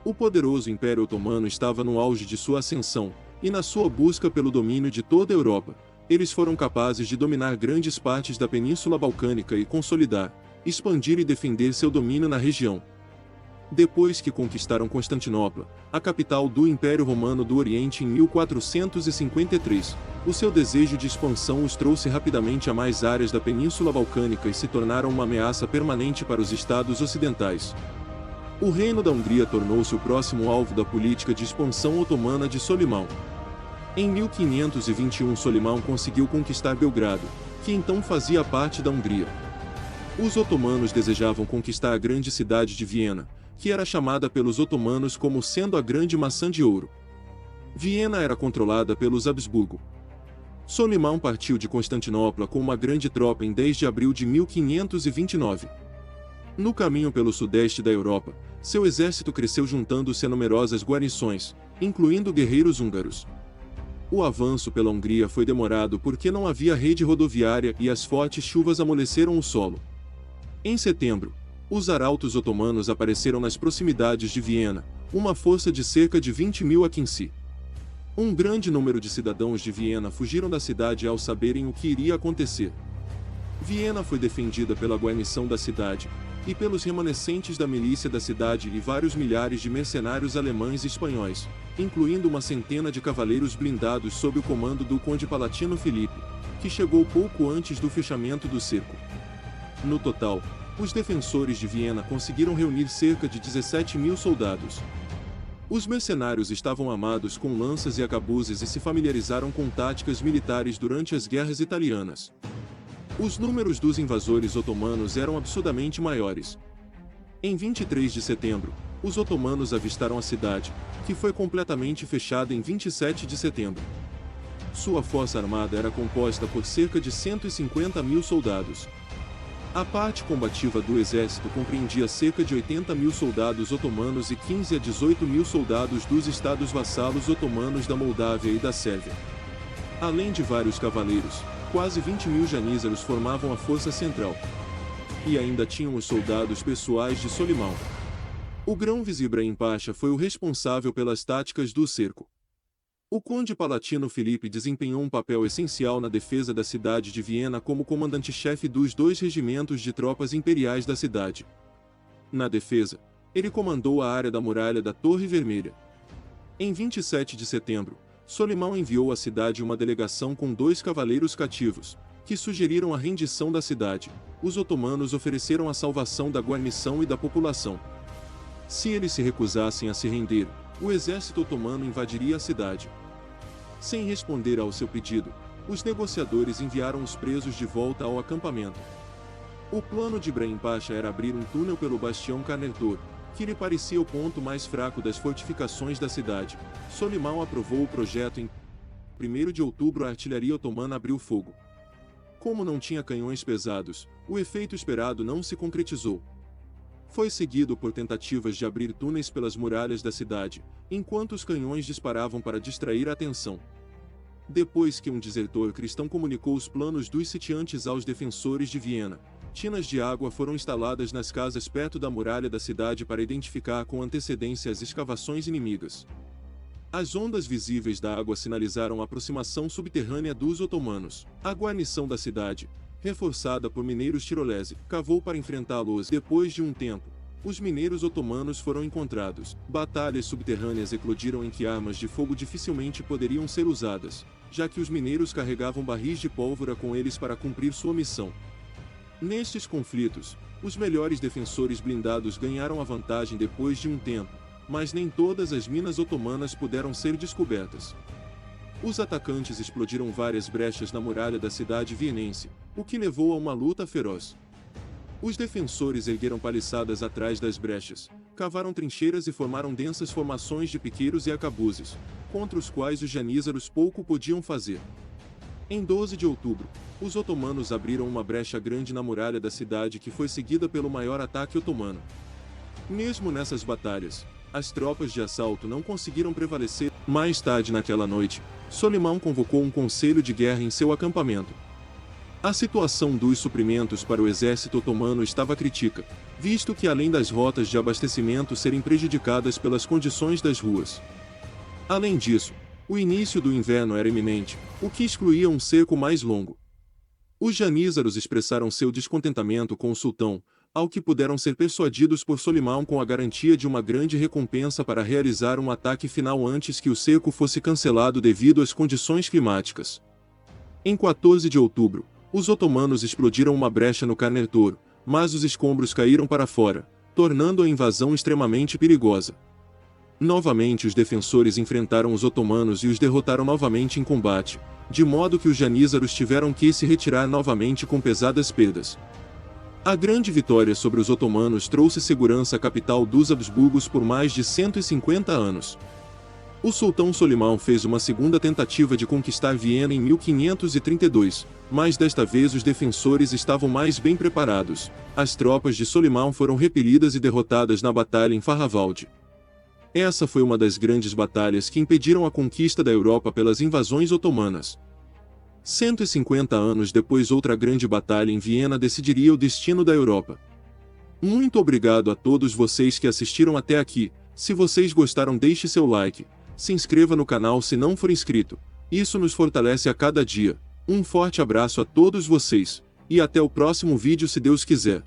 O poderoso Império Otomano estava no auge de sua ascensão, e na sua busca pelo domínio de toda a Europa, eles foram capazes de dominar grandes partes da Península Balcânica e consolidar, expandir e defender seu domínio na região. Depois que conquistaram Constantinopla, a capital do Império Romano do Oriente em 1453, o seu desejo de expansão os trouxe rapidamente a mais áreas da Península Balcânica e se tornaram uma ameaça permanente para os estados ocidentais. O Reino da Hungria tornou-se o próximo alvo da política de expansão otomana de Solimão. Em 1521 Solimão conseguiu conquistar Belgrado, que então fazia parte da Hungria. Os otomanos desejavam conquistar a grande cidade de Viena, que era chamada pelos otomanos como sendo a Grande Maçã de Ouro. Viena era controlada pelos Habsburgo. Solimão partiu de Constantinopla com uma grande tropa em 10 de abril de 1529. No caminho pelo sudeste da Europa, seu exército cresceu juntando-se a numerosas guarnições, incluindo guerreiros húngaros. O avanço pela Hungria foi demorado porque não havia rede rodoviária e as fortes chuvas amoleceram o solo. Em setembro, os arautos otomanos apareceram nas proximidades de Viena, uma força de cerca de 20.000 a Quincy. Um grande número de cidadãos de Viena fugiram da cidade ao saberem o que iria acontecer. Viena foi defendida pela guarnição da cidade, e pelos remanescentes da milícia da cidade e vários milhares de mercenários alemães e espanhóis, incluindo uma centena de cavaleiros blindados sob o comando do conde palatino Filipe, que chegou pouco antes do fechamento do cerco. No total, os defensores de Viena conseguiram reunir cerca de 17.000 soldados. Os mercenários estavam armados com lanças e arcabuzes e se familiarizaram com táticas militares durante as guerras italianas. Os números dos invasores otomanos eram absurdamente maiores. Em 23 de setembro, os otomanos avistaram a cidade, que foi completamente fechada em 27 de setembro. Sua força armada era composta por cerca de 150.000 soldados. A parte combativa do exército compreendia cerca de 80.000 soldados otomanos e 15 a 18.000 soldados dos estados vassalos otomanos da Moldávia e da Sérvia. Além de vários cavaleiros, quase 20.000 janízaros formavam a força central. E ainda tinham os soldados pessoais de Solimão. O grão-vizir Ibrahim Pasha foi o responsável pelas táticas do cerco. O conde palatino Filipe desempenhou um papel essencial na defesa da cidade de Viena como comandante-chefe dos 2 regimentos de tropas imperiais da cidade. Na defesa, ele comandou a área da muralha da Torre Vermelha. Em 27 de setembro, Solimão enviou à cidade uma delegação com 2 cavaleiros cativos, que sugeriram a rendição da cidade. Os otomanos ofereceram a salvação da guarnição e da população. Se eles se recusassem a se render, o exército otomano invadiria a cidade. Sem responder ao seu pedido, os negociadores enviaram os presos de volta ao acampamento. O plano de Ibrahim Pasha era abrir um túnel pelo bastião Canertor, que lhe parecia o ponto mais fraco das fortificações da cidade. Solimão aprovou o projeto em 1º de outubro. A artilharia otomana abriu fogo. Como não tinha canhões pesados, o efeito esperado não se concretizou. Foi seguido por tentativas de abrir túneis pelas muralhas da cidade, enquanto os canhões disparavam para distrair a atenção. Depois que um desertor cristão comunicou os planos dos sitiantes aos defensores de Viena, tinas de água foram instaladas nas casas perto da muralha da cidade para identificar com antecedência as escavações inimigas. As ondas visíveis da água sinalizaram a aproximação subterrânea dos otomanos. A guarnição da cidade, reforçada por mineiros tirolese, cavou para enfrentá-los. Depois de um tempo, os mineiros otomanos foram encontrados. Batalhas subterrâneas eclodiram em que armas de fogo dificilmente poderiam ser usadas, já que os mineiros carregavam barris de pólvora com eles para cumprir sua missão. Nestes conflitos, os melhores defensores blindados ganharam a vantagem depois de um tempo, mas nem todas as minas otomanas puderam ser descobertas. Os atacantes explodiram várias brechas na muralha da cidade vienense, o que levou a uma luta feroz. Os defensores ergueram paliçadas atrás das brechas, cavaram trincheiras e formaram densas formações de piqueiros e arcabuzes, contra os quais os janízaros pouco podiam fazer. Em 12 de outubro, os otomanos abriram uma brecha grande na muralha da cidade que foi seguida pelo maior ataque otomano. Mesmo nessas batalhas, as tropas de assalto não conseguiram prevalecer. Mais tarde naquela noite, Solimão convocou um conselho de guerra em seu acampamento. A situação dos suprimentos para o exército otomano estava crítica, visto que além das rotas de abastecimento serem prejudicadas pelas condições das ruas. Além disso, o início do inverno era iminente, o que excluía um cerco mais longo. Os janízaros expressaram seu descontentamento com o sultão, ao que puderam ser persuadidos por Solimão com a garantia de uma grande recompensa para realizar um ataque final antes que o cerco fosse cancelado devido às condições climáticas. Em 14 de outubro, os otomanos explodiram uma brecha no Carnetor, mas os escombros caíram para fora, tornando a invasão extremamente perigosa. Novamente os defensores enfrentaram os otomanos e os derrotaram novamente em combate, de modo que os janízaros tiveram que se retirar novamente com pesadas perdas. A grande vitória sobre os otomanos trouxe segurança à capital dos Habsburgos por mais de 150 anos. O sultão Solimão fez uma segunda tentativa de conquistar Viena em 1532, mas desta vez os defensores estavam mais bem preparados. As tropas de Solimão foram repelidas e derrotadas na batalha em Fahrenwald. Essa foi uma das grandes batalhas que impediram a conquista da Europa pelas invasões otomanas. 150 anos depois, outra grande batalha em Viena decidiria o destino da Europa. Muito obrigado a todos vocês que assistiram até aqui. Se vocês gostaram, deixe seu like, se inscreva no canal se não for inscrito. Isso nos fortalece a cada dia. Um forte abraço a todos vocês, e até o próximo vídeo se Deus quiser.